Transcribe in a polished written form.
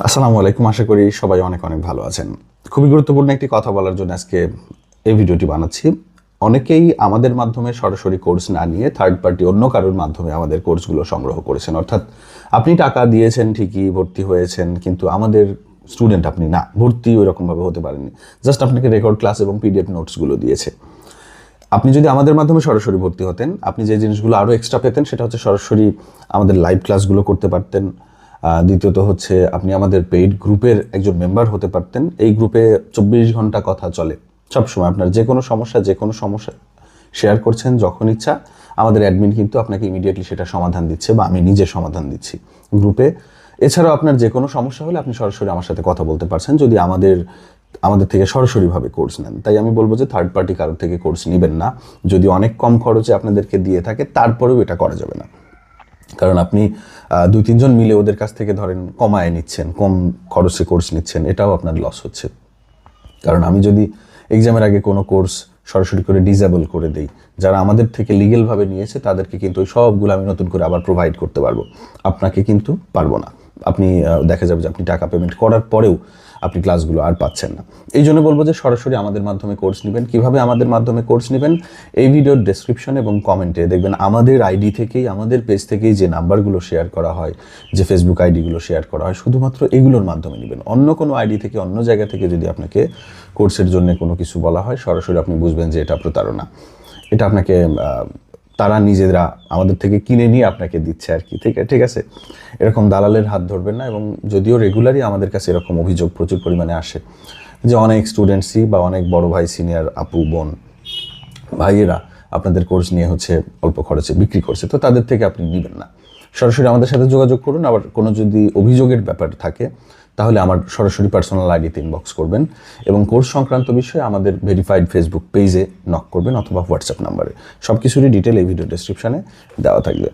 আসসালামু আলাইকুম। আশা করি সবাই অনেক অনেক ভালো আছেন। খুবই গুরুত্বপূর্ণ একটি কথা বলার জন্য আজকে এই ভিডিওটি বানাচ্ছি। অনেকেই আমাদের মাধ্যমে সরাসরি কোর্স না নিয়ে থার্ড পার্টি অন্য কারোর মাধ্যমে আমাদের কোর্সগুলো সংগ্রহ করেছেন। অর্থাৎ আপনি টাকা দিয়েছেন ঠিকই, ভর্তি হয়েছেন, কিন্তু আমাদের স্টুডেন্ট আপনি না, ভর্তি ওই রকমভাবে হতে পারেননি। জাস্ট আপনাকে রেকর্ড ক্লাস এবং পিডিএফ নোটসগুলো দিয়েছে। আপনি যদি আমাদের মাধ্যমে সরাসরি ভর্তি হতেন, আপনি যে জিনিসগুলো আরও এক্সট্রা পেতেন সেটা হচ্ছে সরাসরি আমাদের লাইভ ক্লাসগুলো করতে পারতেন। দ্বিতীয়ত হচ্ছে আপনি আমাদের পেইড গ্রুপের একজন মেম্বার হতে পারতেন। এই গ্রুপে 24 ঘন্টা কথা চলে, সবসময় আপনার যে কোনো সমস্যা শেয়ার করছেন যখন ইচ্ছা, আমাদের অ্যাডমিন কিন্তু আপনাকে ইমিডিয়েটলি সেটা সমাধান দিচ্ছে বা আমি নিজে সমাধান দিচ্ছি গ্রুপে। এছাড়াও আপনার যে কোনো সমস্যা হলে আপনি সরাসরি আমার সাথে কথা বলতে পারছেন যদি আমাদের থেকে সরাসরিভাবে কোর্স নেন। তাই আমি বলবো যে থার্ড পার্টি কারোর থেকে কোর্স নেবেন না। যদি অনেক কম খরচে আপনাদেরকে দিয়ে থাকে তারপরেও এটা করা যাবে না, কারণ আপনি 2-3 জন মিলে ওদের কাছ থেকে ধরেন কমায় নিচ্ছেন, কম খরচে কোর্স নিচ্ছেন, এটাও আপনার লস হচ্ছে। কারণ আমি যদি এক্সামের আগে কোনো কোর্স সরাসরি করে ডিসেবল করে দেই, যারা আমাদের থেকে লিগেলভাবে নিয়েছে তাদেরকে কিন্তু ওই সবগুলো আমি নতুন করে আবার প্রোভাইড করতে পারবো, আপনাকে কিন্তু পারবো না। আপনি দেখা যাবে যে আপনি টাকা পেমেন্ট করার পরেও আপনি ক্লাসগুলো আর পাচ্ছেন না। এই জন্য বলবো যে সরাসরি আমাদের মাধ্যমে কোর্স নেবেন। কিভাবে আমাদের মাধ্যমে কোর্স নেবেন, এই ভিডিওর ডেসক্রিপশন এবং কমেন্টে দেখবেন আমাদের আইডি থেকেই, আমাদের পেজ থেকেই যে নাম্বারগুলো শেয়ার করা হয়, যে ফেসবুক আইডিগুলো শেয়ার করা হয়, শুধুমাত্র এগুলোর মাধ্যমে নেবেন। অন্য কোনো আইডি থেকে, অন্য জায়গা থেকে যদি আপনাকে কোর্সের জন্য কোনো কিছু বলা হয়, সরাসরি আপনি বুঝবেন যে এটা প্রতারণা। এটা আপনাকে তারা নিজেরা আমাদের থেকে কিনে নিয়ে আপনাকে দিচ্ছে আর কি, ঠিক আছে। এরকম দালালের হাত ধরবেন না। এবং যদিও রেগুলারই আমাদের কাছে এরকম অভিযোগ প্রচুর পরিমাণে আসে যে অনেক স্টুডেন্টসই বা অনেক বড় ভাই, সিনিয়র আপু, বোন, ভাইয়েরা আপনাদের কোর্স নিয়ে হচ্ছে অল্প খরচে বিক্রি করছে, তো তাদের থেকে আপনি নেবেন না। সরাসরি আমাদের সাথে যোগাযোগ করুন। আবার কোনো যদি অভিযোগের ব্যাপার থাকে তাহলে আমার সরাসরি পার্সোনাল আইডিতে ইনবক্স করবেন এবং কোর্স সংক্রান্ত বিষয়ে আমাদের ভেরিফাইড ফেসবুক পেজে নক করবেন অথবা হোয়াটসঅ্যাপ নাম্বারে। সব কিছুরই ডিটেল এই ভিডিও ডেসক্রিপশানে দেওয়া থাকবে।